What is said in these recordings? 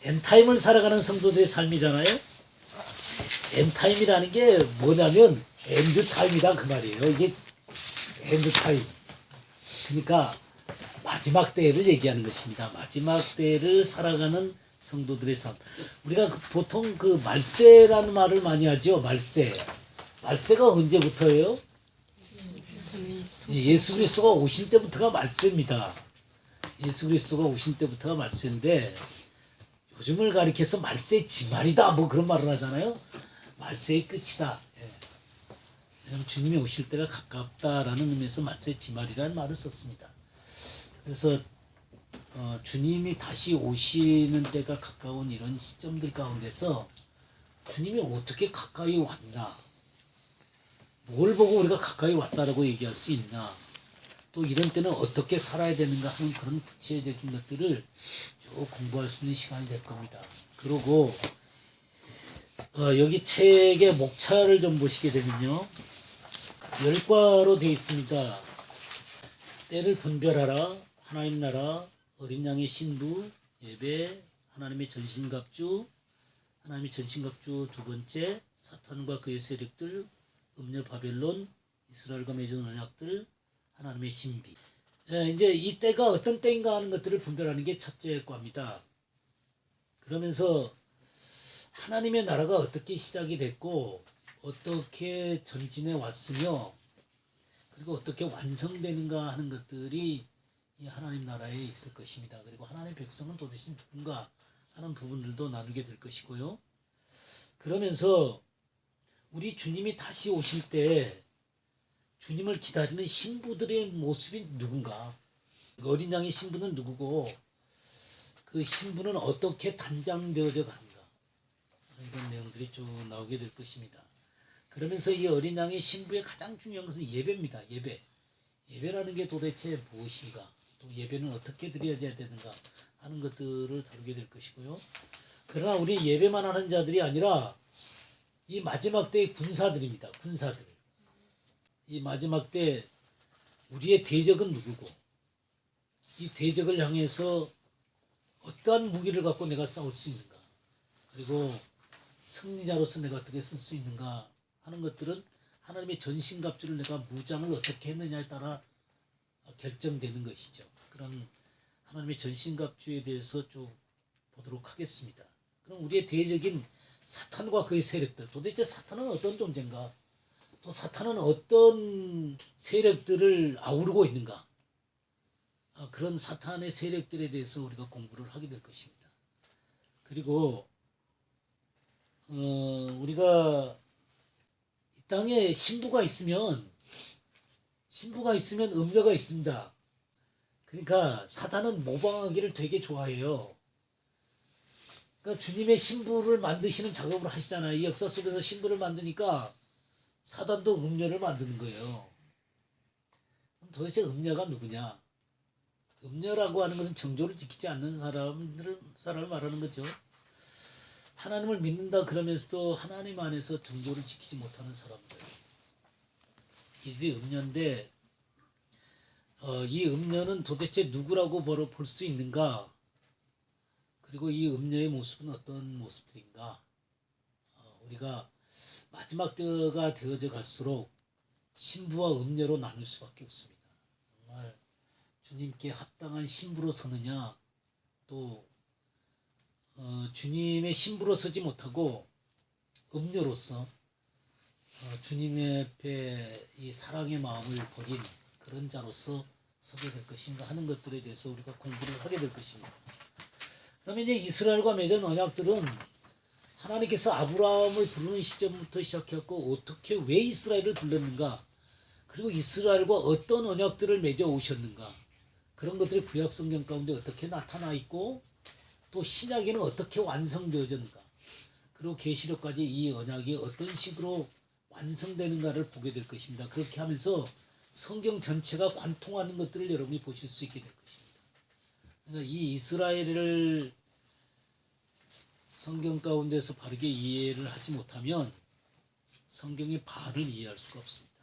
엔타임을 살아가는 성도들의 삶이잖아요. 엔타임이라는 게 뭐냐면 엔드타임이다 그 말이에요. 이게 엔드타임. 그러니까 마지막 때를 얘기하는 것입니다. 마지막 때를 살아가는 성도들의 삶. 우리가 보통 그 말세라는 말을 많이 하죠. 말세. 말세가 언제부터예요? 예수 그리스도가 오신 때부터가 말세입니다. 예수 그리스도가 오신 때부터가 말세인데 요즘을 가리켜서 말세 지말이다 뭐 그런 말을 하잖아요. 말세의 끝이다. 예. 주님이 오실 때가 가깝다라는 의미에서 말세 지말이라는 말을 썼습니다. 그래서 주님이 다시 오시는 때가 가까운 이런 시점들 가운데서 주님이 어떻게 가까이 왔나, 뭘 보고 우리가 가까이 왔다라고 얘기할 수 있나, 또 이런 때는 어떻게 살아야 되는가 하는 그런 구체적인 것들을 쭉 공부할 수 있는 시간이 될 겁니다. 그리고 여기 책의 목차를 좀 보시게 되면요, 10과로 되어 있습니다. 때를 분별하라, 하나님 나라, 어린 양의 신부, 예배, 하나님의 전신갑주, 하나님의 전신갑주 두 번째, 사탄과 그의 세력들, 음녀 바벨론, 이스라엘과 맺은 언약들, 하나님의 신비. 이제 이 때가 어떤 때인가 하는 것들을 분별하는 게 첫째 과입니다. 그러면서 하나님의 나라가 어떻게 시작이 됐고 어떻게 전진해 왔으며 그리고 어떻게 완성되는가 하는 것들이 이 하나님 나라에 있을 것입니다. 그리고 하나님의 백성은 도대체 누군가 하는 부분들도 나누게 될 것이고요. 그러면서 우리 주님이 다시 오실 때 주님을 기다리는 신부들의 모습이 누군가, 어린 양의 신부는 누구고 그 신부는 어떻게 단장되어져 가는가, 이런 내용들이 쭉 나오게 될 것입니다. 그러면서 이 어린 양의 신부의 가장 중요한 것은 예배입니다. 예배라는 게 도대체 무엇인가, 또 예배는 어떻게 드려져야 되는가 하는 것들을 다루게 될 것이고요. 그러나 우리 예배만 하는 자들이 아니라 이 마지막 때의 군사들입니다. 군사들. 이 마지막 때 우리의 대적은 누구고 이 대적을 향해서 어떠한 무기를 갖고 내가 싸울 수 있는가, 그리고 승리자로서 내가 어떻게 쓸 수 있는가 하는 것들은 하나님의 전신갑주를 내가 무장을 어떻게 했느냐에 따라 결정되는 것이죠. 그런 하나님의 전신갑주에 대해서 쭉 보도록 하겠습니다. 그럼 우리의 대적인 사탄과 그의 세력들, 도대체 사탄은 어떤 존재인가, 또 사탄은 어떤 세력들을 아우르고 있는가, 그런 사탄의 세력들에 대해서 우리가 공부를 하게 될 것입니다. 그리고 우리가 이 땅에 신부가 있으면 음녀가 있습니다. 그러니까 사탄은 모방하기를 되게 좋아해요. 그러니까 주님의 신부를 만드시는 작업을 하시잖아요. 이 역사 속에서 신부를 만드니까 사단도 음녀를 만드는 거예요. 그럼 도대체 음녀가 누구냐? 음녀라고 하는 것은 정조를 지키지 않는 사람을 말하는 거죠. 하나님을 믿는다 그러면서도 하나님 안에서 정조를 지키지 못하는 사람들, 이들이 음녀인데 이 음녀는 도대체 누구라고 볼 수 있는가, 그리고 이 음녀의 모습은 어떤 모습들인가, 우리가 마지막 때가 되어져 갈수록 신부와 음녀로 나눌 수밖에 없습니다. 정말 주님께 합당한 신부로 서느냐, 또 주님의 신부로 서지 못하고 음녀로서 주님의 앞에 이 사랑의 마음을 버린 그런 자로서 서게 될 것인가 하는 것들에 대해서 우리가 공부를 하게 될 것입니다. 그 다음에 이제 이스라엘과 맺은 언약들은 하나님께서 아브라함을 부르는 시점부터 시작해서 어떻게 왜 이스라엘을 불렀는가, 그리고 이스라엘과 어떤 언약들을 맺어 오셨는가, 그런 것들이 구약 성경 가운데 어떻게 나타나 있고 또 신약에는 어떻게 완성되어졌는가, 그리고 계시록까지 이 언약이 어떤 식으로 완성되는가를 보게 될 것입니다. 그렇게 하면서 성경 전체가 관통하는 것들을 여러분이 보실 수 있게 될 것입니다. 그러니까 이 이스라엘을 성경 가운데서 바르게 이해를 하지 못하면 성경의 반을 이해할 수가 없습니다.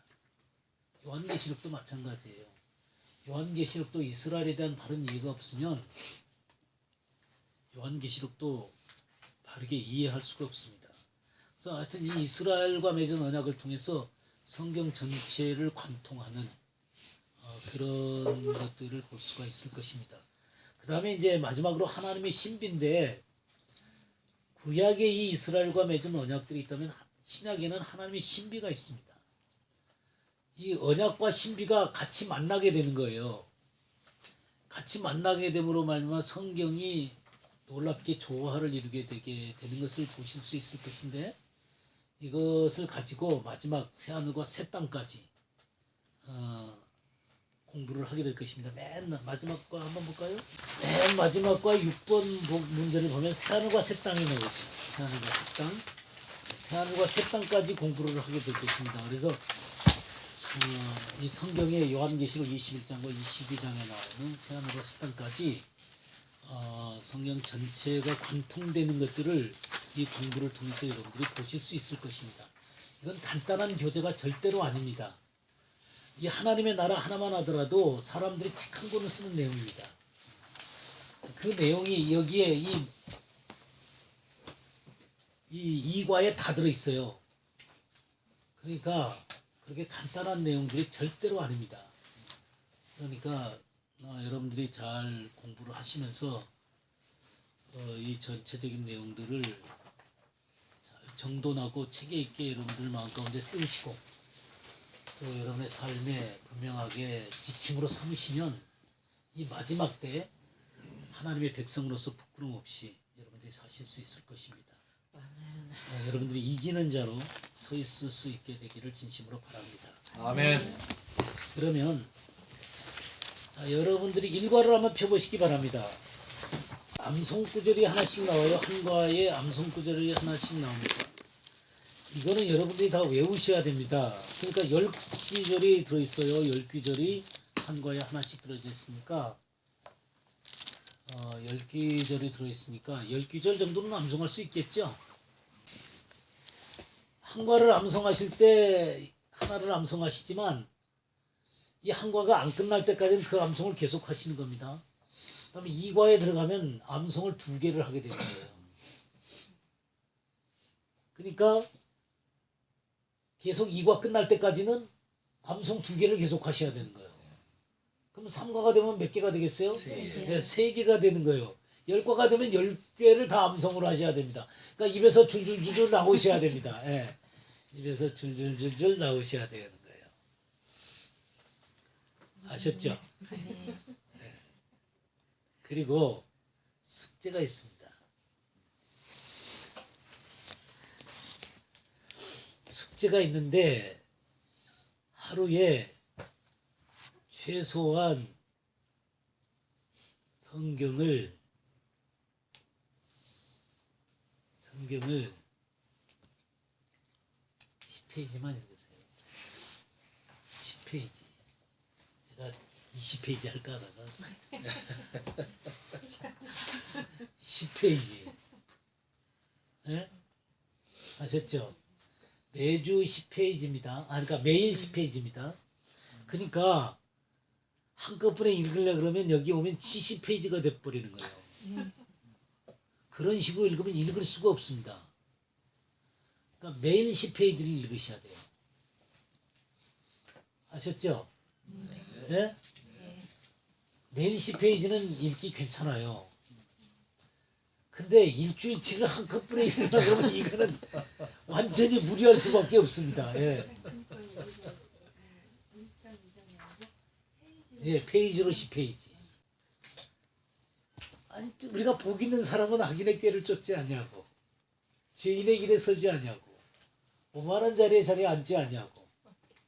요한계시록도 마찬가지예요. 요한계시록도 이스라엘에 대한 바른 이해가 없으면 요한계시록도 바르게 이해할 수가 없습니다. 그래서 하여튼 이 이스라엘과 맺은 언약을 통해서 성경 전체를 관통하는 그런 것들을 볼 수가 있을 것입니다. 그 다음에 이제 마지막으로 하나님의 신비인데, 구약에 이 이스라엘과 맺은 언약들이 있다면 신약에는 하나님의 신비가 있습니다. 이 언약과 신비가 같이 만나게 되는 거예요. 같이 만나게 됨으로 말미암아 성경이 놀랍게 조화를 이루게 되게 되는 것을 보실 수 있을 것인데, 이것을 가지고 마지막 새하늘과 새 땅까지 공부를 하게 될 것입니다. 맨 마지막 거 한번 볼까요? 맨 마지막 거 6번 문제를 보면 새하늘과 새 땅이 나오죠. 새하늘과 새 땅. 새하늘과 새 땅까지 공부를 하게 될 것입니다. 그래서 이 성경의 요한계시록 21장과 22장에 나오는 새하늘과 새 땅까지 성경 전체가 관통되는 것들을 이 공부를 통해서 여러분들이 보실 수 있을 것입니다. 이건 간단한 교재가 절대로 아닙니다. 이 하나님의 나라 하나만 하더라도 사람들이 책 한 권을 쓰는 내용입니다. 그 내용이 여기에 이 이과에 다 들어있어요. 그러니까 그렇게 간단한 내용들이 절대로 아닙니다. 그러니까 여러분들이 잘 공부를 하시면서 이 전체적인 내용들을 잘 정돈하고 체계 있게 여러분들 마음 가운데 세우시고, 또 여러분의 삶에 분명하게 지침으로 삼으시면 이 마지막 때 하나님의 백성으로서 부끄럼 없이 여러분들이 사실 수 있을 것입니다. 여러분들이 이기는 자로 서 있을 수 있게 되기를 진심으로 바랍니다. 아멘. 그러면 여러분들이 일과를 한번 펴보시기 바랍니다. 암송구절이 하나씩 나와요. 한과에 암송구절이 하나씩 나옵니다. 이거는 여러분들이 다 외우셔야 됩니다. 그러니까 10귀절이 들어있어요. 10귀절이 한과에 하나씩 들어져 있으니까 10귀절이 들어있으니까 10귀절 정도는 암송할 수 있겠죠. 한과를 암송하실 때 하나를 암송하시지만 이 한과가 안 끝날 때까지는 그 암송을 계속 하시는 겁니다. 그 다음에 2과에 들어가면 암송을 2개를 하게 되는 거예요. 그러니까 계속 2과 끝날 때까지는 암송 2개를 계속 하셔야 되는 거예요. 그럼 3과가 되면 몇 개가 되겠어요? 3개. 네, 3개가 되는 거예요. 10과가 되면 10개를 다 암송으로 하셔야 됩니다. 그러니까 입에서 줄줄줄줄 나오셔야 됩니다. 예. 입에서 줄줄줄줄 나오셔야 되는 거예요. 아셨죠? 네. 그리고 숙제가 있습니다. 숙제가 있는데 하루에 최소한 성경을 10페이지만 읽으세요. 10페이지. 제가 20페이지 할까 하다가 10페이지. 네? 아셨죠? 매주 10페이지입니다. 그러니까 매일 10페이지입니다. 그러니까 한꺼번에 읽으려 그러면 여기 오면 70페이지가 돼버리는 거예요. 그런 식으로 읽으면 읽을 수가 없습니다. 그러니까 매일 10페이지를 읽으셔야 돼요. 아셨죠? 네? 매일 10페이지는 읽기 괜찮아요. 근데 일주일치를 한꺼번에 읽으려고 그러면 이거는 완전히 무리할 수밖에 없습니다. 예. 예, 페이지로 10페이지. 아니, 우리가 복 있는 사람은 악인의 꾀를 쫓지 아니하고 죄인의 길에 서지 아니하고 오만한 자리에 자리에 앉지 아니하고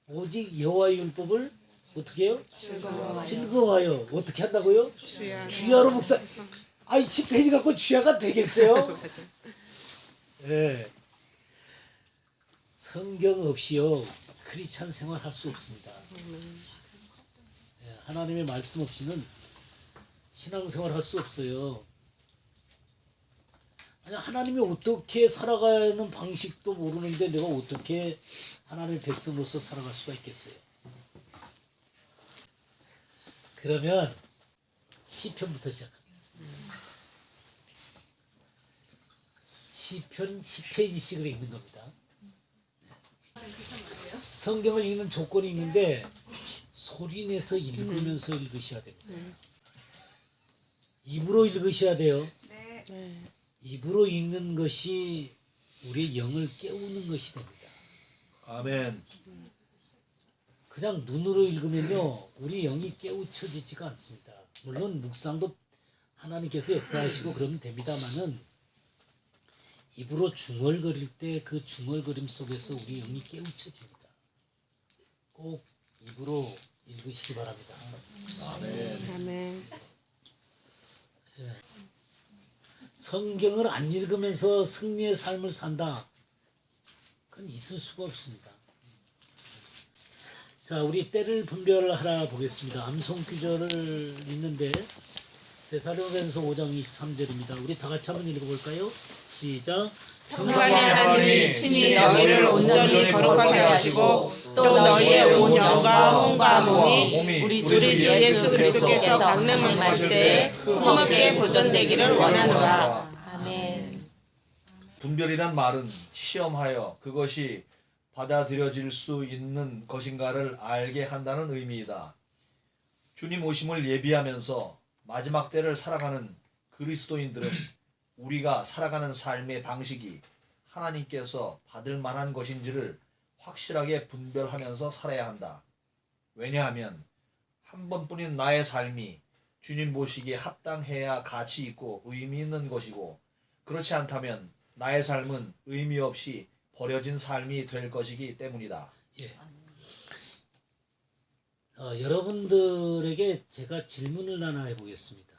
오직 여호와의 율법을 어떻게 해요? 즐거워하여. 어떻게 한다고요? 주야로 묵상. 아이 10페이지 갖고 주야가 되겠어요? 예. 성경 없이요 크리스찬 생활할 수 없습니다. 예, 하나님의 말씀 없이는 신앙생활 할 수 없어요. 아니, 하나님이 어떻게 살아가는 방식도 모르는데 내가 어떻게 하나님의 백성으로서 살아갈 수가 있겠어요? 그러면 시편부터 시작합니다. 시편 10페이지씩을 읽는 겁니다. 성경을 읽는 조건이 있는데 소리내서 읽으면서 읽으셔야 됩니다. 입으로 읽으셔야 돼요. 입으로 읽는 것이 우리의 영을 깨우는 것이 됩니다. 아멘. 그냥 눈으로 읽으면요 우리 영이 깨우쳐지지가 않습니다. 물론 묵상도 하나님께서 역사하시고 그러면 됩니다만은 입으로 중얼거릴 때 그 중얼거림 속에서 우리 영이 깨우쳐집니다. 꼭 입으로 읽으시기 바랍니다. 아멘. 아멘. 예. 성경을 안 읽으면서 승리의 삶을 산다. 그건 있을 수가 없습니다. 자, 우리 때를 분별하라 보겠습니다. 암송 구절을 읽는데 데살로니가서 5장 23절입니다. 우리 다 같이 한번 읽어볼까요? 시작. 평강의 하나님이 친히 너희를 온전히 거룩하게 하시고 또 너희의 온 영과 혼과 몸이 우리 주 예수 그리스도께서 강림하실 때에 품없게 보존되기를 원하노라. 아멘. 분별이란 말은 시험하여 그것이 받아들여질 수 있는 것인가를 알게 한다는 의미이다. 주님 오심을 예비하면서 마지막 때를 살아가는 그리스도인들은 우리가 살아가는 삶의 방식이 하나님께서 받을 만한 것인지를 확실하게 분별하면서 살아야 한다. 왜냐하면 한 번뿐인 나의 삶이 주님 보시기에 합당해야 가치 있고 의미 있는 것이고 그렇지 않다면 나의 삶은 의미 없이 버려진 삶이 될 것이기 때문이다. 예. 여러분들에게 제가 질문을 하나 해보겠습니다.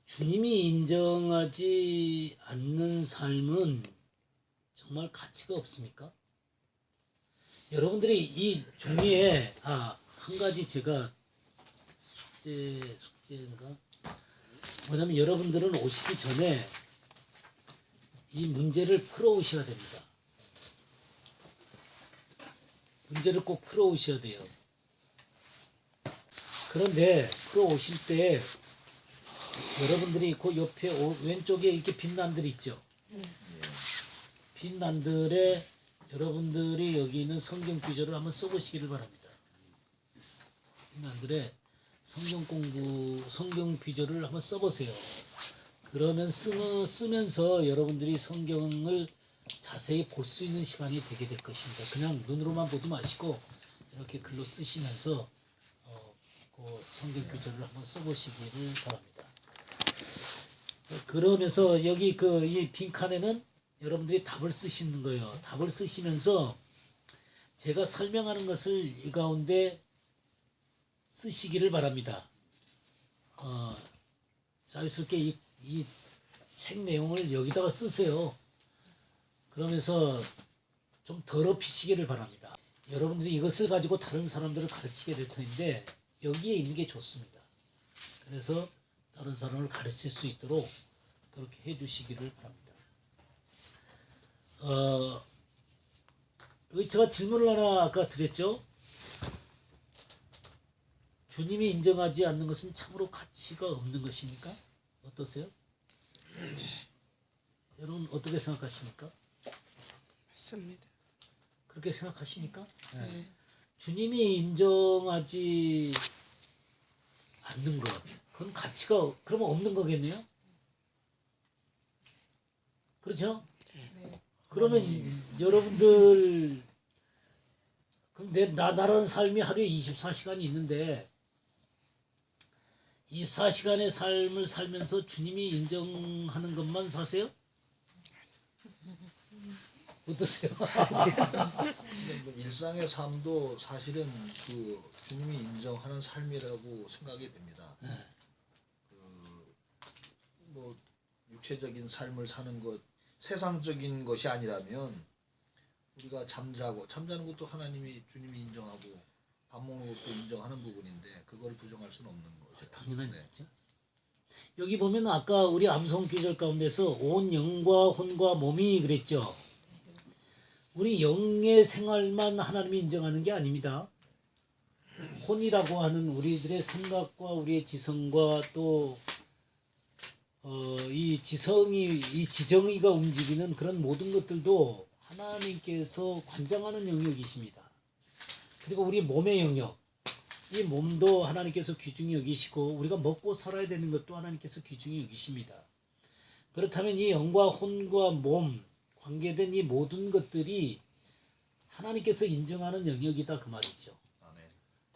주님이 인정하지 않는 삶은 정말 가치가 없습니까? 여러분들이 이 종이에 한 가지 제가 숙제인가? 뭐냐면 여러분들은 오시기 전에 이 문제를 풀어오셔야 됩니다. 문제를 꼭 풀어오셔야 돼요. 그런데 풀어오실 때 여러분들이 그 옆에 왼쪽에 이렇게 빈 난들이 있죠. 빈 난들에 여러분들이 여기 있는 성경 구절을 한번 써보시기를 바랍니다. 빈 난들에 성경 구절을 한번 써보세요. 그러면 쓰면서 여러분들이 성경을 자세히 볼 수 있는 시간이 되게 될 것입니다. 그냥 눈으로만 보지 마시고 이렇게 글로 쓰시면서 그 성경 구절을 한번 써보시기를 바랍니다. 그러면서 여기 이 빈칸에는 여러분들이 답을 쓰시는 거예요. 답을 쓰시면서 제가 설명하는 것을 이 가운데 쓰시기를 바랍니다. 자유스럽게 이 책 내용을 여기다가 쓰세요. 그러면서 좀 더럽히시기를 바랍니다. 여러분들이 이것을 가지고 다른 사람들을 가르치게 될 텐데 여기에 있는 게 좋습니다. 그래서 다른 사람을 가르칠 수 있도록 그렇게 해주시기를 바랍니다. 제가 질문을 하나 아까 드렸죠. 주님이 인정하지 않는 것은 참으로 가치가 없는 것입니까? 어떠세요? 여러분 어떻게 생각하십니까? 맞습니다. 그렇게 생각하십니까? 네. 주님이 인정하지 않는 것, 그건 가치가 그러면 없는 거겠네요. 그렇죠? 네. 그러면 여러분들 그럼 나라는 삶이 하루에 24시간이 있는데 24시간의 삶을 살면서 주님이 인정하는 것만 사세요? 어떠세요? 일상의 삶도 사실은 그 주님이 인정하는 삶이라고 생각이 됩니다. 네. 뭐 육체적인 삶을 사는 것, 세상적인 것이 아니라면 우리가 잠자는 것도 하나님이 주님이 인정하고 밥 먹는 것도 인정하는 부분인데 그걸 부정할 수는 없는 거죠. 당연한 거죠. 여기 보면 아까 우리 암송 구절 가운데서 온 영과 혼과 몸이 그랬죠. 우리 영의 생활만 하나님이 인정하는 게 아닙니다. 혼이라고 하는 우리들의 생각과 우리의 지성과 또 이 지성이, 이 지정의가 움직이는 그런 모든 것들도 하나님께서 관장하는 영역이십니다. 그리고 우리 몸의 영역, 이 몸도 하나님께서 귀중히 여기시고 우리가 먹고 살아야 되는 것도 하나님께서 귀중히 여기십니다. 그렇다면 이 영과 혼과 몸 관계된 이 모든 것들이 하나님께서 인정하는 영역이다 그 말이죠. 아멘.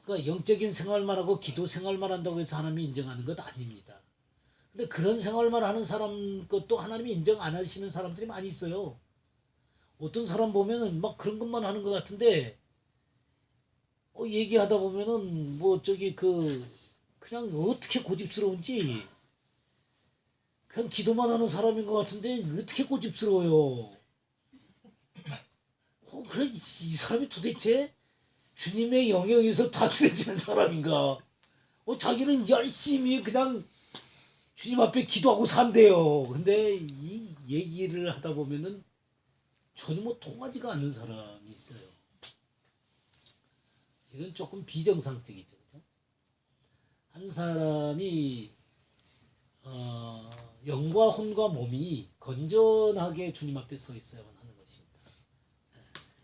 그러니까 영적인 생활만 하고 기도 생활만 한다고 해서 하나님이 인정하는 것 아닙니다. 근데 그런 생활만 하는 사람 것도 하나님이 인정 안 하시는 사람들이 많이 있어요. 어떤 사람 보면은 막 그런 것만 하는 것 같은데 얘기하다 보면은 뭐 저기 그냥 어떻게 고집스러운지 그냥 기도만 하는 사람인 것 같은데 어떻게 고집스러워요. 그래 이 사람이 도대체 주님의 영역에서 다스려지는 사람인가? 자기는 열심히 그냥 주님 앞에 기도하고 산대요. 근데 이 얘기를 하다 보면은 전혀 뭐 통하지가 않는 사람이 있어요. 이건 조금 비정상적이죠. 그죠? 한 사람이 영과 혼과 몸이 건전하게 주님 앞에 서 있어야만 하는 것입니다.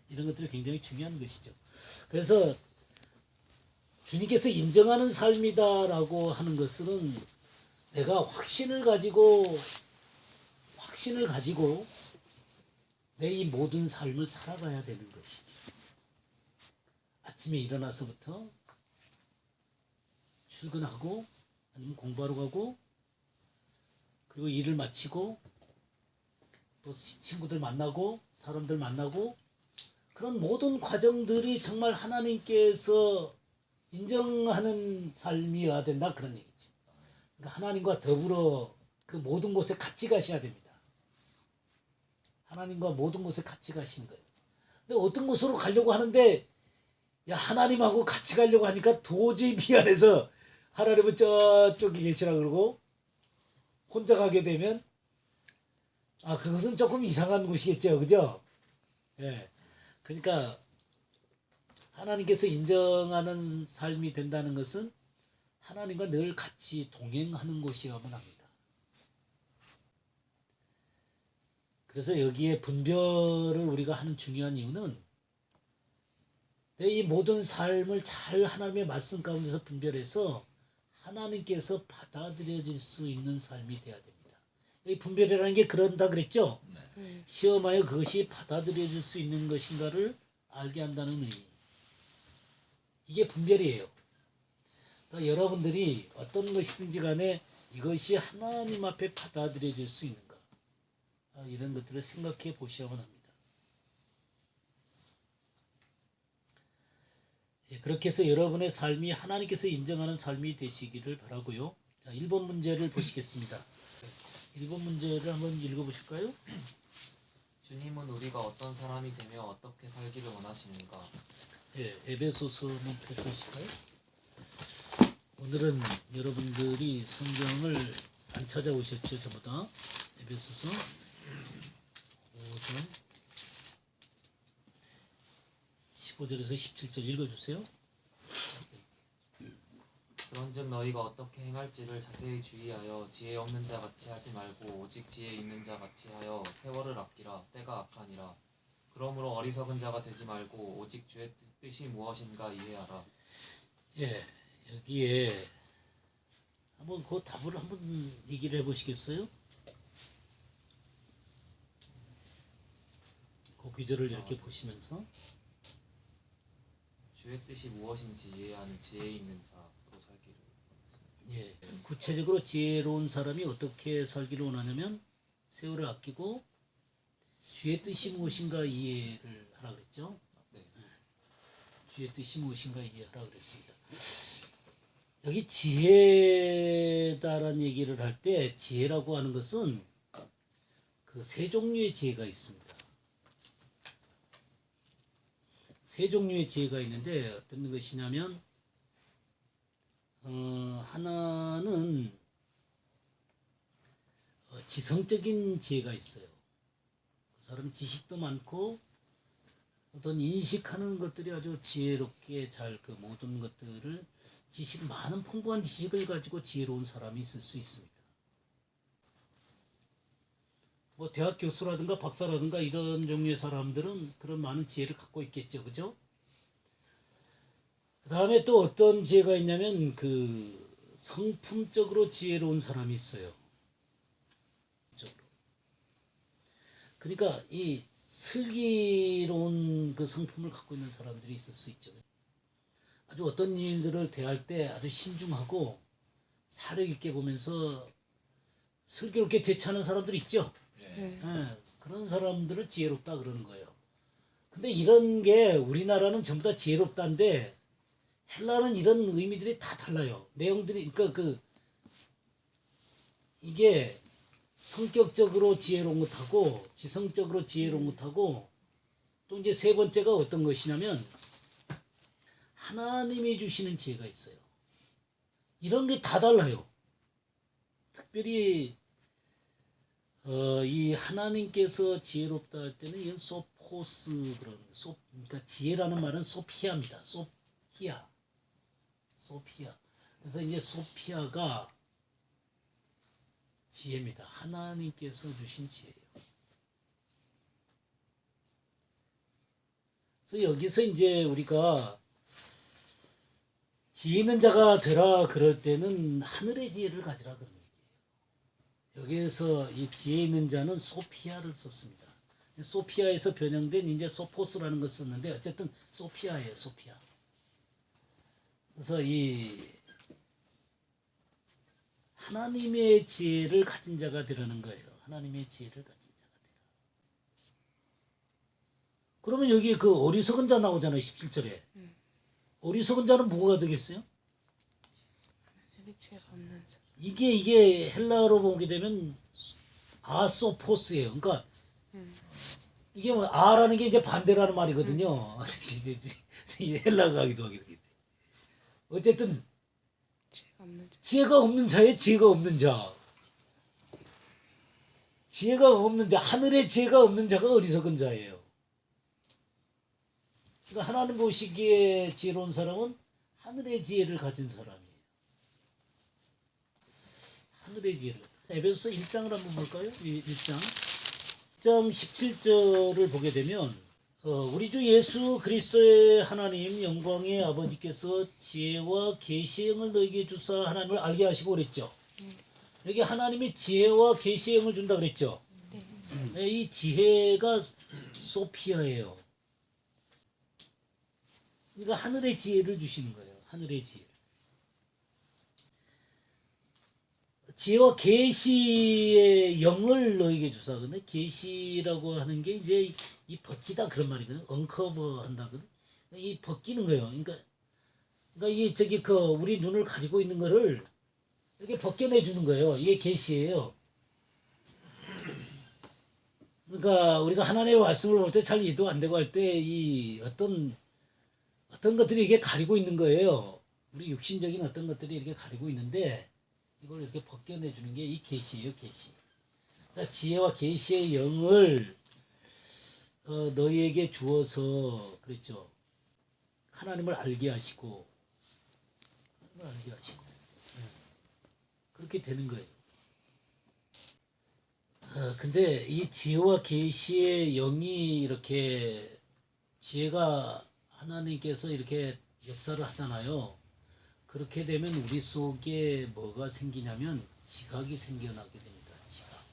이런 것들이 굉장히 중요한 것이죠. 그래서 주님께서 인정하는 삶이다라고 하는 것은 내가 확신을 가지고 내 이 모든 삶을 살아가야 되는 것이죠. 아침에 일어나서부터 출근하고 아니면 공부하러 가고 그리고 일을 마치고 또 친구들 만나고 사람들 만나고 그런 모든 과정들이 정말 하나님께서 인정하는 삶이어야 된다 그런 얘기지. 그러니까 하나님과 더불어 그 모든 곳에 같이 가셔야 됩니다. 하나님과 모든 곳에 같이 가시는 거예요. 근데 어떤 곳으로 가려고 하는데 야 하나님하고 같이 가려고 하니까 도저히 미안해서 하나님은 저쪽에 계시라 그러고 혼자 가게 되면 그것은 조금 이상한 곳이겠죠. 그죠? 예. 그러니까 하나님께서 인정하는 삶이 된다는 것은 하나님과 늘 같이 동행하는 곳이어야만 합니다. 그래서 여기에 분별을 우리가 하는 중요한 이유는 내 이 모든 삶을 잘 하나님의 말씀 가운데서 분별해서 하나님께서 받아들여질 수 있는 삶이 되어야 됩니다. 이 분별이라는 게 그런다 그랬죠? 네. 시험하여 그것이 받아들여질 수 있는 것인가를 알게 한다는 의미. 이게 분별이에요. 그러니까 여러분들이 어떤 것이든지 간에 이것이 하나님 앞에 받아들여질 수 있는가 이런 것들을 생각해 보셔야만 합니다. 그렇게 해서 여러분의 삶이 하나님께서 인정하는 삶이 되시기를 바라고요. 자, 1번 문제를 보시겠습니다. 1번 문제를 한번 읽어보실까요? 주님은 우리가 어떤 사람이 되며 어떻게 살기를 원하시는가? 에베소서 한번 펴보실까요? 오늘은 여러분들이 성경을 안 찾아오셨죠, 전부 다. 에베소서 5장 15절에서 17절 읽어주세요. 그런즉 너희가 어떻게 행할지를 자세히 주의하여 지혜 없는 자 같이 하지 말고 오직 지혜 있는 자 같이 하여 세월을 아끼라. 때가 악하니라. 그러므로 어리석은 자가 되지 말고 오직 주의 뜻이 무엇인가 이해하라. 여기에 한번 그 답을 한번 얘기를 해보시겠어요? 그 구절을 이렇게 보시면서 주의 뜻이 무엇인지 이해하는 지혜 있는 자로 살기를 원하십니다. 구체적으로 지혜로운 사람이 어떻게 살기를 원하냐면 세월을 아끼고 주의 뜻이 무엇인가 이해를 하라 그랬죠. 네. 주의 뜻이 무엇인가 이해하라 그랬습니다. 여기 지혜다라는 얘기를 할 때 지혜라고 하는 것은 그 세 종류의 지혜가 있습니다. 세 종류의 지혜가 있는데 어떤 것이냐면 하나는 지성적인 지혜가 있어요. 그 사람 지식도 많고 어떤 인식하는 것들이 아주 지혜롭게 잘 그 모든 것들을 많은 풍부한 지식을 가지고 지혜로운 사람이 있을 수 있습니다. 뭐 대학 교수라든가 박사라든가 이런 종류의 사람들은 그런 많은 지혜를 갖고 있겠죠, 그죠? 그 다음에 또 어떤 지혜가 있냐면 그 성품적으로 지혜로운 사람이 있어요. 그러니까 이 슬기로운 그 성품을 갖고 있는 사람들이 있을 수 있죠. 아주 어떤 일들을 대할 때 아주 신중하고 사려 있게 보면서 슬기롭게 대처하는 사람들 있죠. 예. 예, 그런 사람들을 지혜롭다 그러는 거예요. 근데 이런 게 우리나라는 전부 다 지혜롭다인데 헬라는 이런 의미들이 다 달라요. 내용들이 그러니까 이게 성격적으로 지혜로운 것하고 지성적으로 지혜로운 것하고 또 이제 세 번째가 어떤 것이냐면 하나님이 주시는 지혜가 있어요. 이런 게 다 달라요. 특별히 이 하나님께서 지혜롭다 할 때는 이건 소포스 그러는 거예요. 그러니까 지혜라는 말은 소피아입니다. 소피아. 그래서 이제 소피아가 지혜입니다. 하나님께서 주신 지혜예요. 그래서 여기서 이제 우리가 지혜 있는 자가 되라 그럴 때는 하늘의 지혜를 가지라 그런 얘기예요. 여기에서 이 지혜 있는 자는 소피아를 썼습니다. 소피아에서 변형된 이제 소포스라는 걸 썼는데 어쨌든 소피아예요, 소피아. 그래서 이 하나님의 지혜를 가진 자가 되라는 거예요. 하나님의 지혜를 가진 자가 되라. 그러면 여기 그 어리석은 자 나오잖아요. 17절에. 어리석은 자는 뭐가 되겠어요? 지혜가 없는 사람. 이게 헬라어로 보게 되면 아소포스예요. 그러니까 이게 뭐 아라는 게 이제 반대라는 말이거든요. 이 헬라어 가기도 하게 되겠네. 어쨌든 지혜가 없는 자. 지혜가 없는 자의 지혜가 없는 자. 지혜가 없는 자, 하늘의 지혜가 없는 자가 어리석은 자예요. 그러니까 하나님 보시기에 지혜로운 사람은 하늘의 지혜를 가진 사람이에요. 하늘의 지혜를. 에베소서 1장을 한번 볼까요? 1장 17절을 보게 되면 우리 주 예수 그리스도의 하나님 영광의 아버지께서 지혜와 계시의 영을 너에게 주사 하나님을 알게 하시고 그랬죠. 여기 하나님이 지혜와 계시의 영을 준다 그랬죠. 이 지혜가 소피아예요. 그러니까 하늘의 지혜를 주시는 거예요. 하늘의 지혜. 지혜와 계시의 영을 너에게 주사. 근데 계시라고 하는 게 이제 이 벗기다 그런 말이거든요. 언커버 한다거든. 이 벗기는 거예요. 그러니까 이게 저기 우리 눈을 가리고 있는 거를 이렇게 벗겨내 주는 거예요. 이게 계시예요. 그러니까 우리가 하나님의 말씀을 볼 때 잘 이해도 안 되고 할 때 이 어떤 것들이 이게 가리고 있는 거예요. 우리 육신적인 어떤 것들이 이렇게 가리고 있는데 이걸 이렇게 벗겨내 주는 게 이 계시예요, 계시. 그러니까 지혜와 계시의 영을 너희에게 주어서 그랬죠. 하나님을 알게 하시고 그렇게 되는 거예요. 근데 이 지혜와 계시의 영이 이렇게 지혜가 하나님께서 이렇게 역사를 하잖아요. 그렇게 되면 우리 속에 뭐가 생기냐면 지각이 생겨나게 됩니다. 지각.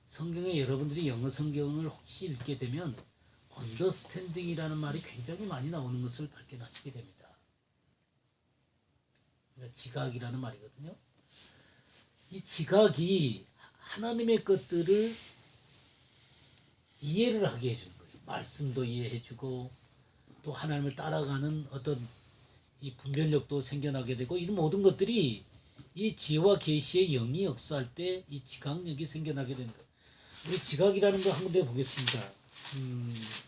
성경에 여러분들이 영어 성경을 혹시 읽게 되면 understanding이라는 말이 굉장히 많이 나오는 것을 발견하시게 됩니다. 그러니까 지각이라는 말이거든요. 이 지각이 하나님의 것들을 이해를 하게 해주는 거예요. 말씀도 이해해주고 또 하나님을 따라가는 어떤 이 분별력도 생겨나게 되고 이런 모든 것들이 이 지혜와 계시의 영이 역사할 때 이 지각력이 생겨나게 된다. 우리 지각이라는 거 한 군데 보겠습니다.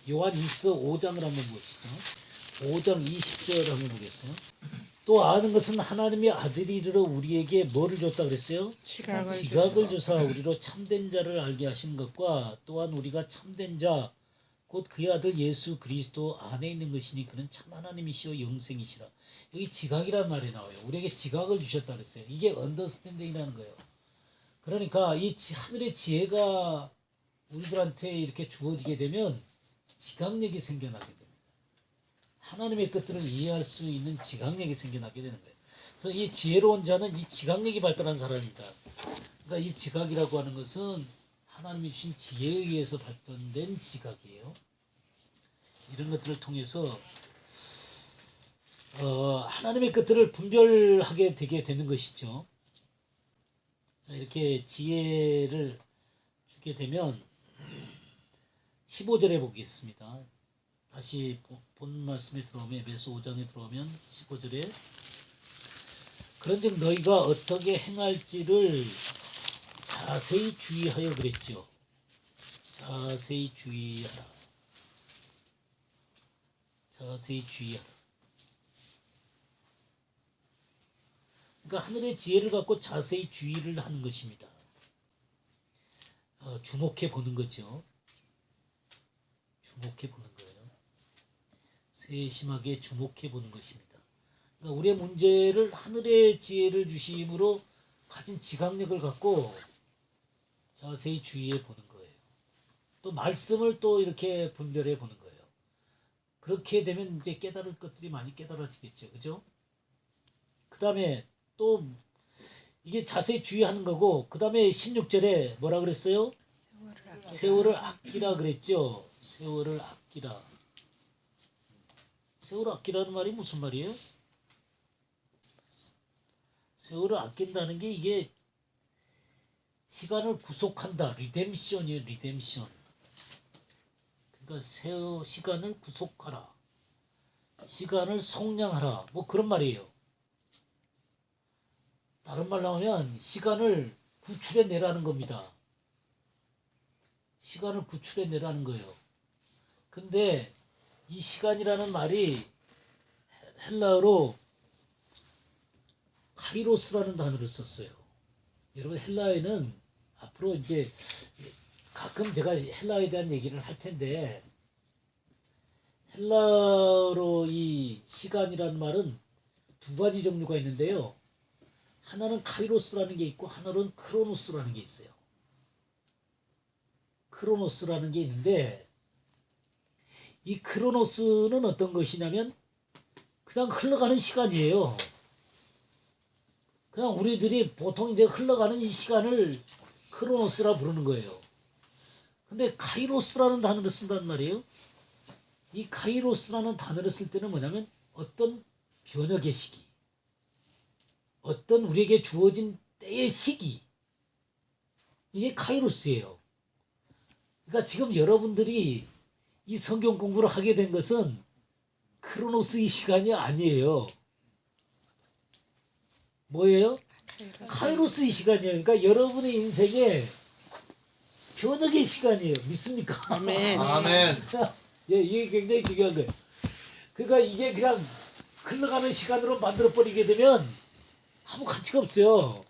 요한일서 5장을 한번 보시죠. 5장 20절 한번 보겠어요. 또 아는 것은 하나님의 아들이르러 우리에게 뭐를 줬다 그랬어요? 지각을 주사 우리로 참된 자를 알게 하신 것과 또한 우리가 참된 자 곧 그의 아들 예수 그리스도 안에 있는 것이니 그는 참 하나님이시오 영생이시라. 여기 지각이라는 말이 나와요. 우리에게 지각을 주셨다 그랬어요. 이게 언더스탠딩이라는 거예요. 그러니까 이 하늘의 지혜가 우리들한테 이렇게 주어지게 되면 지각력이 생겨나게 됩니다. 하나님의 것들을 이해할 수 있는 지각력이 생겨나게 되는 거예요. 그래서 이 지혜로운 자는 이 지각력이 발달한 사람입니다. 그러니까 이 지각이라고 하는 것은 하나님이 주신 지혜에 의해서 발전된 지각이에요. 이런 것들을 통해서 하나님의 것들을 분별하게 되게 되는 것이죠. 자, 이렇게 지혜를 주게 되면 15절에 보겠습니다. 다시 본 말씀에 들어오면 에베소 5장에 들어오면 15절에 그런즉 너희가 어떻게 행할지를 자세히 주의하여 그랬죠. 자세히 주의하라. 자세히 주의하라. 그러니까 하늘의 지혜를 갖고 자세히 주의를 하는 것입니다. 주목해 보는 거죠. 주목해 보는 거예요. 세심하게 주목해 보는 것입니다. 그러니까 우리의 문제를 하늘의 지혜를 주심으로 가진 지각력을 갖고 자세히 주의해 보는 거예요. 또 말씀을 또 이렇게 분별해 보는 거예요. 그렇게 되면 이제 깨달을 것들이 많이 깨달아지겠죠. 그죠? 그 다음에 또 이게 자세히 주의하는 거고, 그 다음에 16절에 뭐라 그랬어요? 세월을 아끼라 그랬죠. 세월을 아끼라. 세월을 아끼라는 말이 무슨 말이에요? 세월을 아낀다는 게 이게 시간을 구속한다. 리뎀션이에요. 리뎀션. 그러니까 시간을 구속하라. 시간을 속량하라. 뭐 그런 말이에요. 다른 말로 하면 시간을 구출해 내라는 겁니다. 시간을 구출해 내라는 거예요. 근데 이 시간이라는 말이 헬라어로 카이로스라는 단어를 썼어요. 여러분 헬라어에는 앞으로 이제 가끔 제가 헬라어에 대한 얘기를 할 텐데 헬라어로 이 시간이라는 말은 두 가지 종류가 있는데요. 하나는 카이로스라는 게 있고 하나는 크로노스라는 게 있어요. 크로노스라는 게 있는데 이 크로노스는 어떤 것이냐면 그냥 흘러가는 시간이에요. 그냥 우리들이 보통 이제 흘러가는 이 시간을 크로노스라 부르는 거예요. 근데 카이로스라는 단어를 쓴단 말이에요. 이 카이로스라는 단어를 쓸 때는 뭐냐면 어떤 변혁의 시기, 어떤 우리에게 주어진 때의 시기, 이게 카이로스예요. 그러니까 지금 여러분들이 이 성경 공부를 하게 된 것은 크로노스의 시간이 아니에요. 뭐예요? 카이로스의 시간이에요. 그러니까 여러분의 인생에 변혁의 시간이에요. 믿습니까? 아멘. 아멘. 예, 이게 굉장히 중요한 거예요. 그러니까 이게 그냥 흘러가는 시간으로 만들어버리게 되면 아무 가치가 없어요.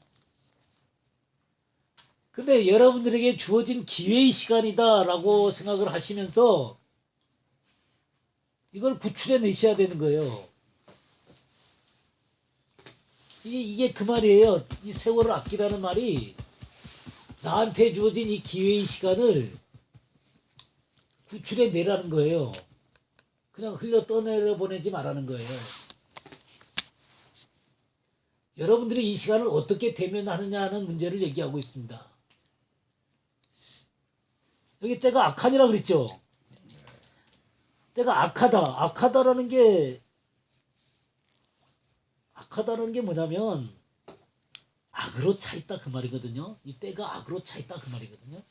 근데 여러분들에게 주어진 기회의 시간이다라고 생각을 하시면서 이걸 구출해 내셔야 되는 거예요. 이게 그 말이에요. 이 세월을 아끼라는 말이 나한테 주어진 이 기회의 시간을 구출해 내라는 거예요. 그냥 흘려 떠내려 보내지 말라는 거예요. 여러분들이 이 시간을 어떻게 대면하느냐 하는 문제를 얘기하고 있습니다. 여기 때가 악하니라 그랬죠. 때가 악하다. 악하다라는 게 뭐냐면 악으로 차 있다 그 말이거든요. 이 때가 악으로 차 있다 그 말이거든요.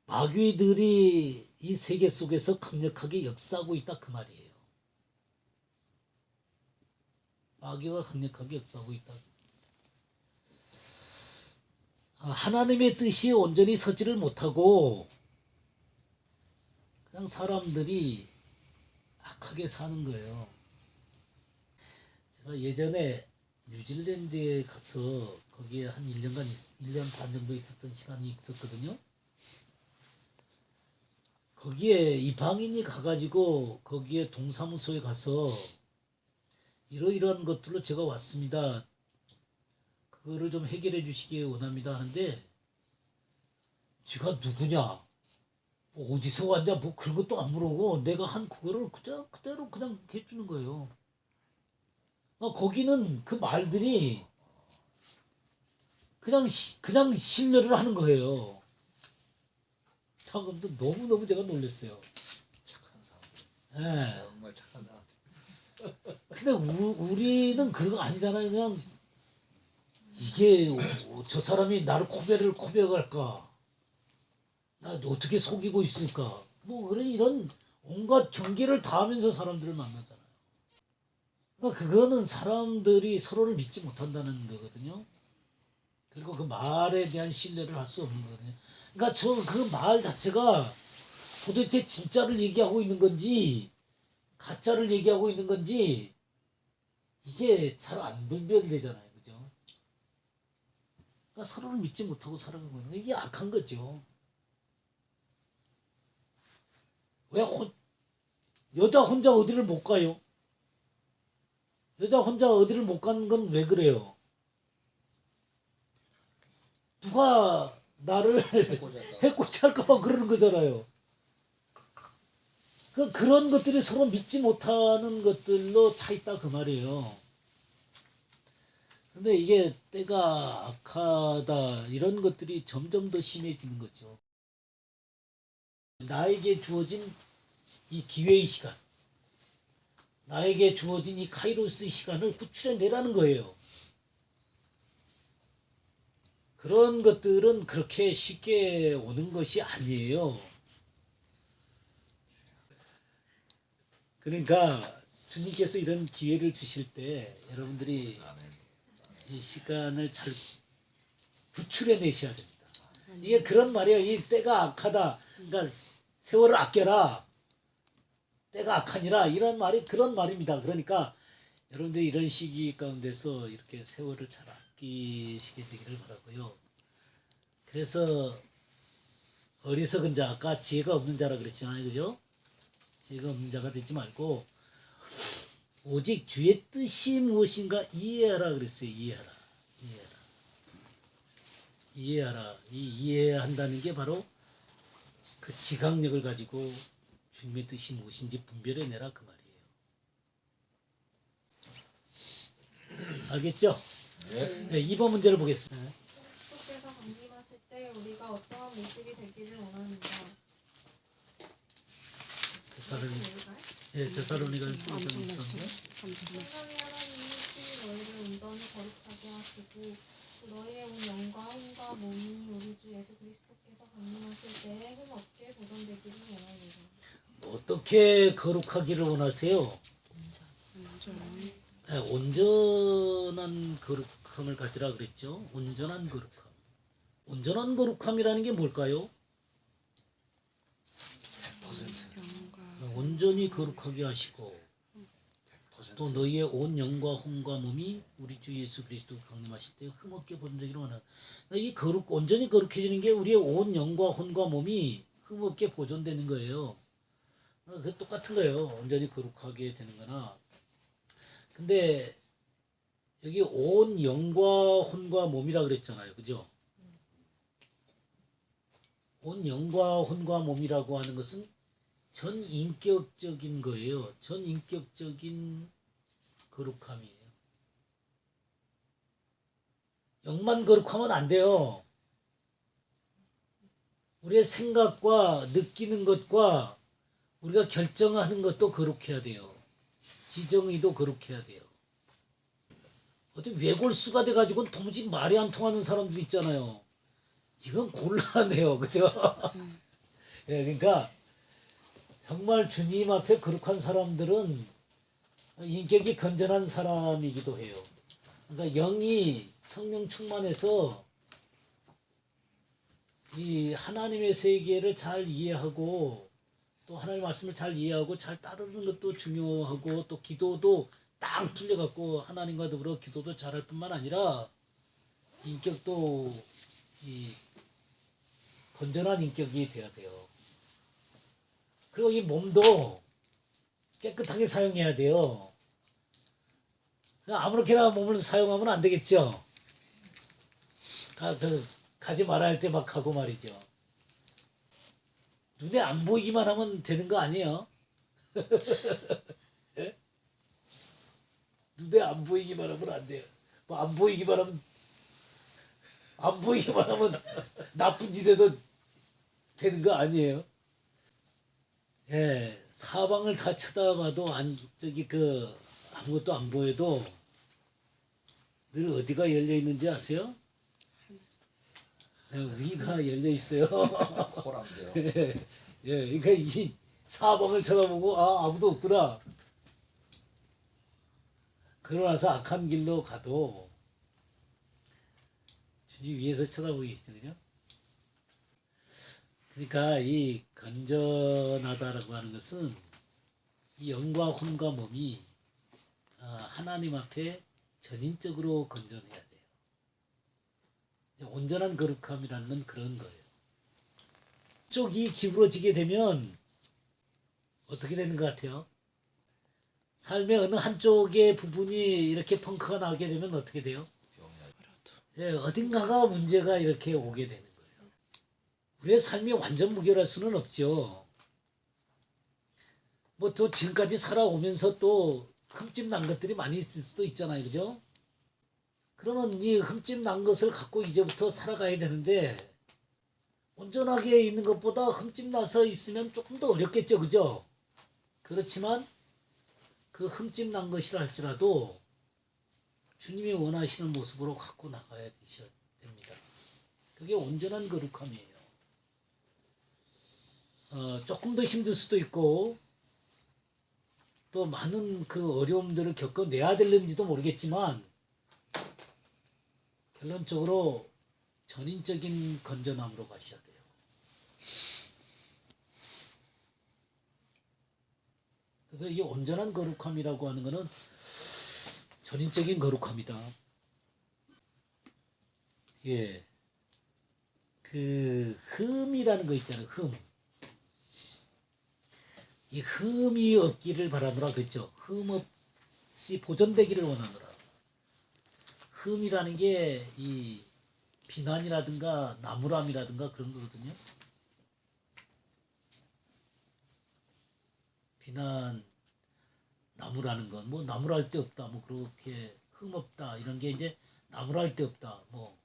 마귀들이 이 세계 속에서 강력하게 역사하고 있다 그 말이에요. 마귀가 강력하게 역사하고 있다. 하나님의 뜻이 온전히 서지를 못하고 그냥 사람들이 악하게 사는 거예요. 제가 예전에 뉴질랜드에 가서 거기에 한 1년 반 정도 있었던 시간이 있었거든요. 거기에 이방인이 가가지고 거기에 동사무소에 가서 이러이러한 것들로 제가 왔습니다. 그거를 좀 해결해 주시기 원합니다 하는데 제가 누구냐, 뭐 어디서 왔냐, 뭐 그런 것도 안 물어보고 내가 한 그거를 그대로 그냥 해주는 거예요. 거기는 그 말들이 그냥 신뢰를 하는 거예요. 참, 근데 너무너무 제가 놀랐어요. 착한 사람. 예. 정말 착한 사람. 근데 우리는 그런 거 아니잖아요. 그냥 이게 저 사람이 나를 고백할까? 나 어떻게 속이고 있을까? 뭐 그런 이런 온갖 경계를 다하면서 사람들을 만나잖아요. 그러니까 그거는 사람들이 서로를 믿지 못한다는 거거든요. 그리고 그 말에 대한 신뢰를 할 수 없는 거거든요. 그러니까 저 그 말 자체가 도대체 진짜를 얘기하고 있는 건지 가짜를 얘기하고 있는 건지 이게 잘 안 분별되잖아요. 그죠? 그러니까 서로를 믿지 못하고 살아가고 있는 거, 이게 악한 거죠. 왜 여자 혼자 어디를 못 가요? 여자 혼자 어디를 못 가는 건 왜 그래요? 누가 나를 해코지 할까봐 그러는 거잖아요. 그런 것들이 서로 믿지 못하는 것들로 차 있다 그 말이에요. 근데 이게 때가 악하다 이런 것들이 점점 더 심해지는 거죠. 나에게 주어진 이 기회의 시간, 나에게 주어진 이 카이로스의 시간을 구출해내라는 거예요. 그런 것들은 그렇게 쉽게 오는 것이 아니에요. 그러니까 주님께서 이런 기회를 주실 때 여러분들이 이 시간을 잘 구출해내셔야 됩니다. 이게 그런 말이에요. 이 때가 악하다. 그러니까 세월을 아껴라. 때가 악하니라. 이런 말이 그런 말입니다. 그러니까 여러분들이 이런 시기 가운데서 이렇게 세월을 잘 아끼시게 되기를 바라고요. 그래서 어리석은 자, 아까 지혜가 없는 자라 그랬잖아요. 그죠? 지혜가 없는 자가 되지 말고 오직 주의 뜻이 무엇인가 이해하라 그랬어요. 이해하라. 이해하라. 이 이해한다는 게 바로 그 지각력을 가지고 주님의 뜻이 무엇인지 분별해내라 그 말이에요. 알겠죠? 네, 2번 문제를 보겠습니다. 그리스도께서 강림하실 때 우리가 어떠한 모습이 되기를 원하는가? 데살로니가서 세상의 하나님이 친히 너희를 온전히 거룩하게 하시고 또 너희의 온 영과 혼과 몸이 우리 주 예수 그리스도께서 강림하실 때에 흠없게 보존되기를 원하노라. 어떻게 거룩하기를 원하세요? 네, 온전한 거룩함을 가지라 그랬죠. 온전한 거룩함. 온전한 거룩함이라는 게 뭘까요? 온전히 거룩하게 하시고 또 너희의 온 영과 혼과 몸이 우리 주 예수 그리스도 강림하실 때 흠없게 보존되기를 원하는. 이 온전히 거룩해지는 게 우리의 온 영과 혼과 몸이 흠없게 보존되는 거예요. 그게 똑같은 거예요. 온전히 거룩하게 되는 거나. 근데 여기 온 영과 혼과 몸이라 그랬잖아요. 그죠? 온 영과 혼과 몸이라고 하는 것은 전 인격적인 거예요. 전 인격적인 거룩함이에요. 영만 거룩하면 안 돼요. 우리의 생각과 느끼는 것과 우리가 결정하는 것도 거룩해야 돼요. 지정의도 거룩해야 돼요. 어디 외골수가 돼가지고는 도무지 말이 안 통하는 사람들 있잖아요. 이건 곤란해요. 그죠? 예, 그러니까 정말 주님 앞에 거룩한 사람들은 인격이 건전한 사람이기도 해요. 그러니까 영이 성령 충만해서 이 하나님의 세계를 잘 이해하고 또 하나님의 말씀을 잘 이해하고 잘 따르는 것도 중요하고 또 기도도 딱 틀려갖고 하나님과 더불어 기도도 잘할 뿐만 아니라 인격도 이 건전한 인격이 돼야 돼요. 그리고 이 몸도 깨끗하게 사용해야 돼요. 그냥 아무렇게나 몸을 사용하면 안 되겠죠. 가지 말아야 할 때 막 가고 말이죠. 눈에 안 보이기만 하면 되는 거 아니에요? 예? 눈에 안 보이기만 하면 안 돼요. 뭐 안 보이기만 하면 나쁜 짓 해도 되는 거 아니에요? 예, 사방을 다 쳐다봐도 아무것도 안 보여도 늘 어디가 열려 있는지 아세요? 예, 위가 열려 있어요. 코란데요. 예, 그러니까 이 사방을 쳐다보고 아무도 없구나. 그러고 나서 악한 길로 가도 주님 위에서 쳐다보고 계시거든요. 그러니까 이 건전하다라고 하는 것은 이 영과 혼과 몸이 하나님 앞에 전인적으로 건전해야 돼요. 온전한 거룩함이라는 건 그런 거예요. 쪽이 기울어지게 되면 어떻게 되는 것 같아요? 삶의 어느 한쪽의 부분이 이렇게 펑크가 나게 되면 어떻게 돼요? 예, 어딘가가 문제가 이렇게 오게 되는 거예요. 우리의 삶이 완전 무결할 수는 없죠. 뭐 또 지금까지 살아오면서 또 흠집 난 것들이 많이 있을 수도 있잖아요. 그죠? 그러면 이 흠집 난 것을 갖고 이제부터 살아가야 되는데 온전하게 있는 것보다 흠집 나서 있으면 조금 더 어렵겠죠. 그죠? 그렇지만 그 흠집 난 것이라 할지라도 주님이 원하시는 모습으로 갖고 나가야 됩니다. 그게 온전한 거룩함이에요. 조금 더 힘들 수도 있고 또 많은 그 어려움들을 겪어내야 되는지도 모르겠지만 결론적으로 전인적인 건전함으로 가셔야 돼요. 그래서 이 온전한 거룩함이라고 하는 것은 전인적인 거룩함이다. 예. 그 흠이라는 거 있잖아요. 흠. 이 흠이 없기를 바라노라 그랬죠. 흠 없이 보존되기를 원하노라. 흠이라는 게 이 비난이라든가 나무람이라든가 그런 거거든요. 비난, 나무라는 건 뭐 나무랄 데 없다, 뭐 그렇게 흠 없다 이런 게 이제 나무랄 데 없다, 뭐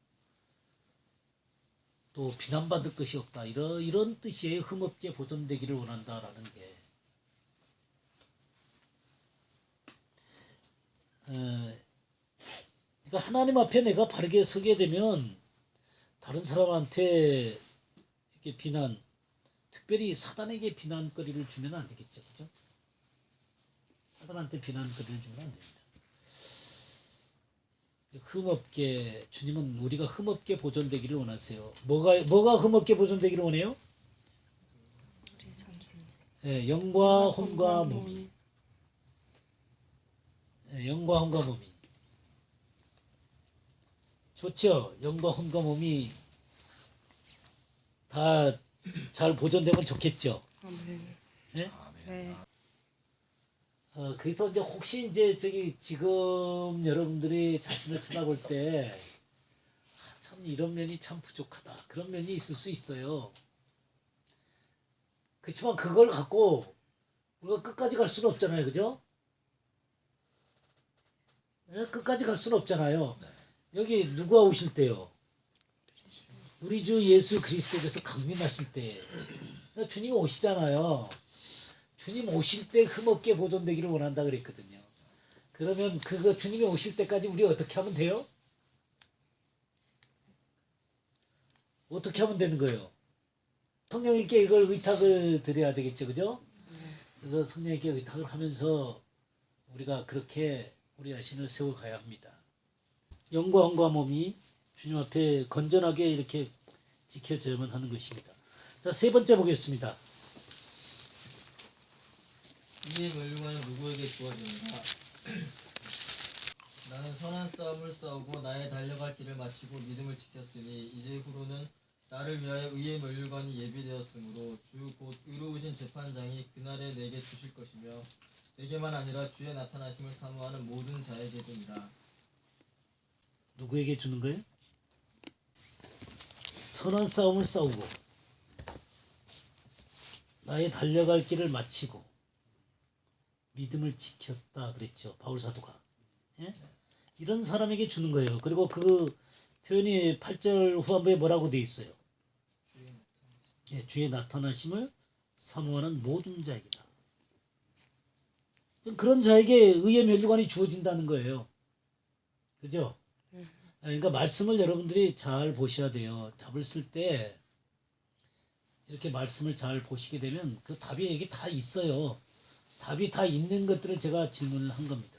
또 비난받을 것이 없다 이런 뜻이에요. 흠 없게 보존되기를 원한다라는 게. 그러니까 하나님 앞에 내가 바르게 서게 되면 다른 사람한테 이렇게 비난, 특별히 사단에게 비난거리를 주면 안 되겠죠, 그죠? 사단한테 비난거리를 주면 안 됩니다. 흠없게 주님은 우리가 흠없게 보존되기를 원하세요. 뭐가 흠없게 보존되기를 원해요? 우리의 전 존재. 예, 영과 혼과 몸이. 예, 영과 혼과 몸이. 좋죠. 영과 혼과 몸이 다 잘 보존되면 좋겠죠. 아멘. 예? 네. 그래서 이제 혹시 이제 지금 여러분들이 자신을 쳐다볼 때 참 이런 면이 참 부족하다 그런 면이 있을 수 있어요. 그렇지만 그걸 갖고 우리가 끝까지 갈 수는 없잖아요, 그죠? 예? 끝까지 갈 수는 없잖아요. 여기 누가 오실 때요? 우리 주 예수 그리스도께서 강림하실 때 주님 오시잖아요. 주님 오실 때 흠없게 보존되기를 원한다 그랬거든요. 그러면 그거 주님이 오실 때까지 우리 어떻게 하면 돼요? 어떻게 하면 되는 거예요? 성령님께 이걸 의탁을 드려야 되겠죠, 그죠? 그래서 성령님께 의탁을 하면서 우리가 그렇게 우리 자신을 세워가야 합니다. 영과 혼과 몸이 주님 앞에 건전하게 이렇게 지켜져야만 하는 것입니다. 자, 세 번째 보겠습니다. 이의 멸류관은 누구에게 주어지는가? 나는 선한 싸움을 싸우고 나의 달려갈 길을 마치고 믿음을 지켰으니 이제 후로는 나를 위하여 의의 멸류관이 예비되었으므로 주 곧 의로우신 재판장이 그날에 내게 주실 것이며 내게만 아니라 주의 나타나심을 사모하는 모든 자에게도니라. 누구에게 주는 거예요? 선한 싸움을 싸우고 나의 달려갈 길을 마치고 믿음을 지켰다 그랬죠. 바울 사도가. 예? 이런 사람에게 주는 거예요. 그리고 그 표현이 8절 후반부에 뭐라고 돼 있어요? 예, 주의 나타나심을 사모하는 모든 자에게다. 그런 자에게 의의 면류관이 주어진다는 거예요. 그죠? 그러니까 말씀을 여러분들이 잘 보셔야 돼요. 답을 쓸 때 이렇게 말씀을 잘 보시게 되면 그 답이 여기 다 있어요. 답이 다 있는 것들을 제가 질문을 한 겁니다.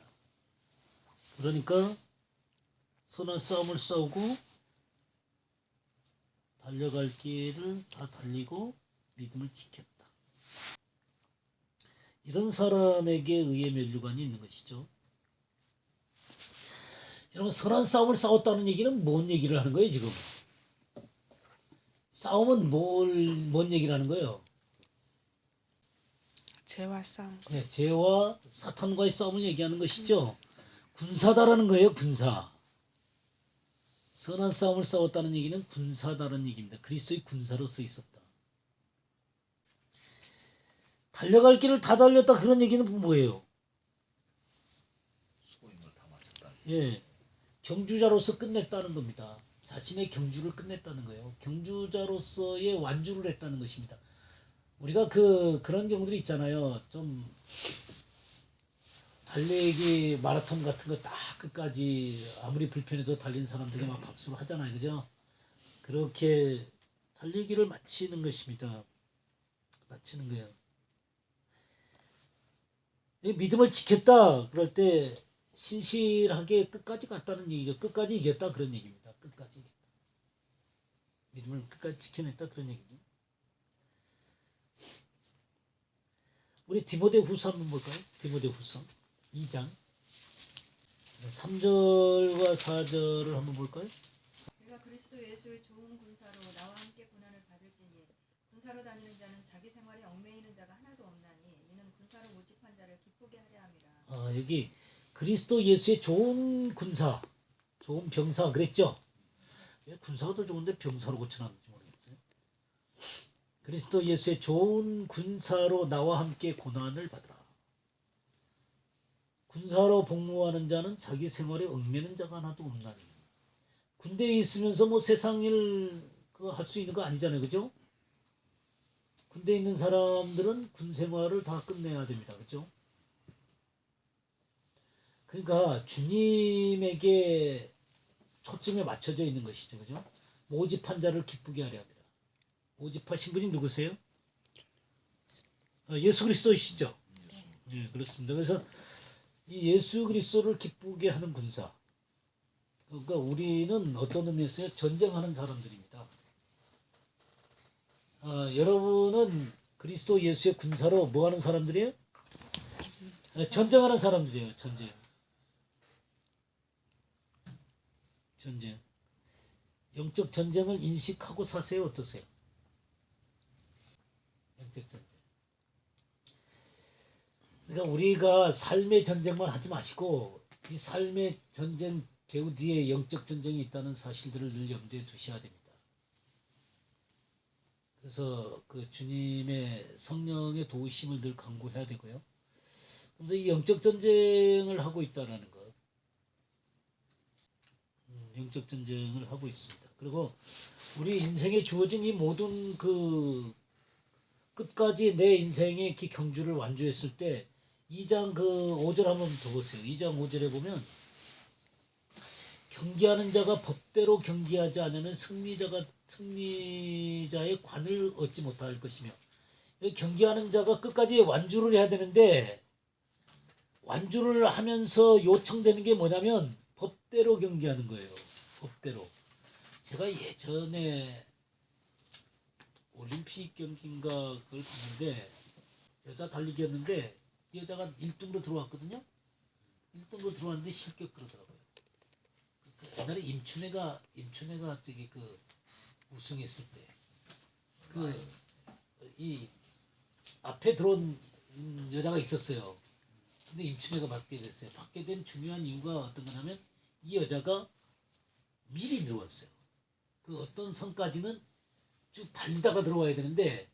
그러니까 선한 싸움을 싸우고 달려갈 길을 다 달리고 믿음을 지켰다. 이런 사람에게 의의 면류관이 있는 것이죠. 여러분, 선한 싸움을 싸웠다는 얘기는 뭔 얘기를 하는 거예요, 지금? 싸움은 뭔 얘기를 하는 거예요? 죄와 싸움. 네, 죄와 사탄과의 싸움을 얘기하는 것이죠. 군사다라는 거예요, 군사. 선한 싸움을 싸웠다는 얘기는 군사다라는 얘기입니다. 그리스도의 군사로 서 있었다. 달려갈 길을 다 달렸다 그런 얘기는 뭐예요? 소임을 다 마쳤다. 예, 경주자로서 끝냈다는 겁니다. 자신의 경주를 끝냈다는 거예요. 경주자로서의 완주를 했다는 것입니다. 우리가 그런 경우들이 있잖아요. 좀 달리기 마라톤 같은 거 딱 끝까지 아무리 불편해도 달린 사람들이 막 박수를 하잖아요. 그죠? 그렇게 달리기를 마치는 것입니다. 마치는 거예요. 이 믿음을 지켰다 그럴 때 신실하게 끝까지 갔다는 얘기죠. 끝까지 이겼다 그런 얘기입니다. 끝까지 이겼다. 믿음을 끝까지 지켜냈다 그런 얘기죠. 우리 디모데후서 한번 볼까요? 디모데후서 2장 3절과 4절을 한번 볼까요? 내가 그리스도 예수의 좋은 군사로 나와 함께 고난을 받을지니 군사로 다니는 자는 자기 생활에 얽매이는 자가 하나도 없나니 이는 군사로 모집한 자를 기쁘게 하려 함이라. 여기 그리스도 예수의 좋은 군사, 좋은 병사 그랬죠? 왜 군사가 더 좋은데 병사로 고쳐놨는지 모르겠어요. 그리스도 예수의 좋은 군사로 나와 함께 고난을 받으라. 군사로 복무하는 자는 자기 생활에 얽매는 자가 하나도 없나니. 군대에 있으면서 뭐 세상 일 할 수 있는 거 아니잖아요. 그죠? 군대에 있는 사람들은 군 생활을 다 끝내야 됩니다. 그죠? 그러니까 주님에게 초점에 맞춰져 있는 것이죠. 그죠? 모집한 자를 기쁘게 하려 합니다. 모집하신 분이 누구세요? 예수 그리스도이시죠? 네, 그렇습니다. 그래서 이 예수 그리스도를 기쁘게 하는 군사. 그러니까 우리는 어떤 의미에서요? 전쟁하는 사람들입니다. 여러분은 그리스도 예수의 군사로 뭐 하는 사람들이에요? 전쟁하는 사람들이에요. 전쟁. 영적 전쟁을 인식하고 사세요. 어떠세요? 영적 전쟁. 그러니까 우리가 삶의 전쟁만 하지 마시고 이 삶의 전쟁 배후 뒤에 영적 전쟁이 있다는 사실들을 늘 염두에 두셔야 됩니다. 그래서 그 주님의 성령의 도우심을 늘 간구해야 되고요. 그래서 이 영적 전쟁을 하고 있다라는 것. 영적 전쟁을 하고 있습니다. 그리고 우리 인생에 주어진 이 모든 그 끝까지 내 인생의 그 경주를 완주했을 때 2장 그 5절 한번 더 보세요. 2장 5절에 보면 경기하는 자가 법대로 경기하지 않으면 승리자의 관을 얻지 못할 것이며, 경기하는 자가 끝까지 완주를 해야 되는데 완주를 하면서 요청되는 게 뭐냐면 법대로 경기하는 거예요. 법대로. 제가 예전에 올림픽 경기인가 그걸 봤는데 여자 달리기였는데 여자가 1등으로 들어왔거든요. 1등으로 들어왔는데 실격 그러더라고요. 옛날에 임춘애가 저기 그 우승했을 때 이 앞에 들어온 여자가 있었어요. 근데 임춘애가 받게 됐어요. 받게 된 중요한 이유가 어떤 거냐면 이 여자가 미리 들어왔어요. 그 어떤 선까지는 쭉 달리다가 들어와야 되는데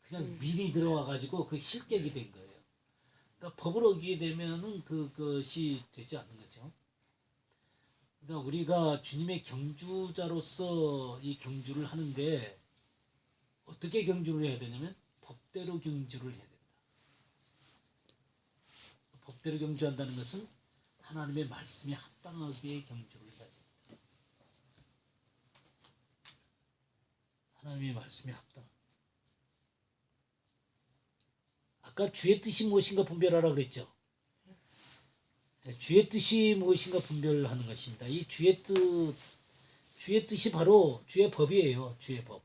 그냥 네. 미리 들어와 가지고 그 실격이 된 거예요. 그러니까 법을 어기게 되면은 그것이 되지 않는 거죠. 그러니까 우리가 주님의 경주자로서 이 경주를 하는데 어떻게 경주를 해야 되냐면 법대로 경주를 해야 된다. 법대로 경주한다는 것은 하나님의 말씀에 합당하게 경주를 해야 된다. 하나님의 말씀에 합당. 아까 주의 뜻이 무엇인가 분별하라 그랬죠. 주의 뜻이 무엇인가 분별하는 것입니다. 이 주의 뜻이 바로 주의 법이에요. 주의 법.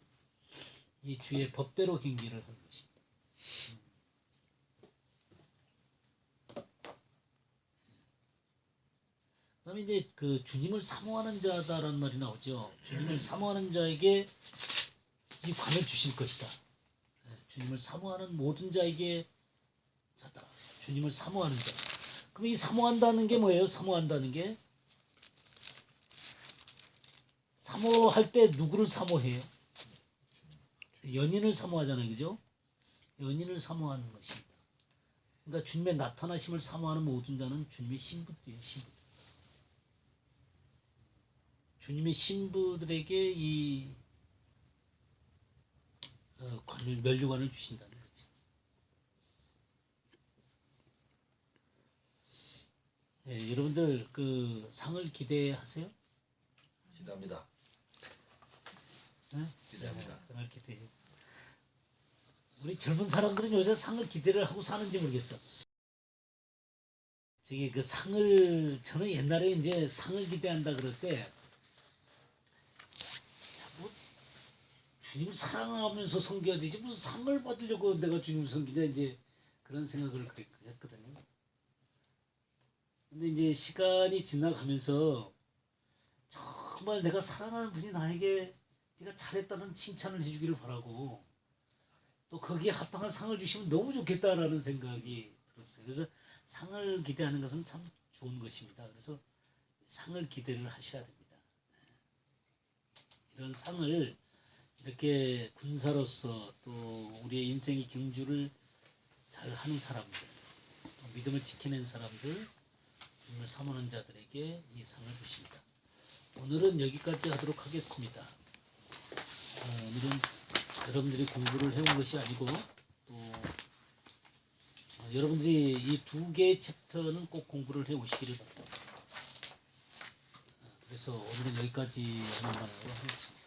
이 주의 법대로 경기를 하는 것입니다. 그다음에 이제 그 주님을 사모하는 자다라는 말이 나오죠. 주님을 사모하는 자에게 이 관을 주실 것이다. 주님을 사모하는 모든 자에게 자다. 주님을 사모하는 자. 그럼 이 사모한다는 게 뭐예요? 사모한다는 게 사모할 때 누구를 사모해요? 연인을 사모하잖아요, 그죠? 연인을 사모하는 것입니다. 그러니까 주님의 나타나심을 사모하는 모든 자는 주님의 신부들이에요, 신부. 주님의 신부들에게 이 관을 면류관을 주신다는 거죠. 네, 여러분들 그 상을 기대하세요? 기대합니다. 네? 기대합니다. 그날 기대. 우리 젊은 사람들은 요새 상을 기대를 하고 사는지 모르겠어. 저기 그 상을 저는 옛날에 이제 상을 기대한다 그럴 때 뭐 주님 사랑하면서 섬겨야 되지 무슨 상을 받으려고 내가 주님 섬기냐 이제 그런 생각을 했거든요. 근데 이제 시간이 지나가면서 정말 내가 사랑하는 분이 나에게 네가 잘했다는 칭찬을 해주기를 바라고 또 거기에 합당한 상을 주시면 너무 좋겠다라는 생각이 들었어요. 그래서 상을 기대하는 것은 참 좋은 것입니다. 그래서 상을 기대를 하셔야 됩니다. 이런 상을 이렇게 군사로서 또 우리의 인생의 경주를 잘 하는 사람들, 또 믿음을 지켜낸 사람들, 주님을 사모하는 자들에게 이 상을 주십니다. 오늘은 여기까지 하도록 하겠습니다. 오늘은 여러분들이 공부를 해온 것이 아니고 또 여러분들이 이 두 개의 챕터는 꼭 공부를 해오시기를 바랍니다. 그래서 오늘은 여기까지 하는 말로 하겠습니다.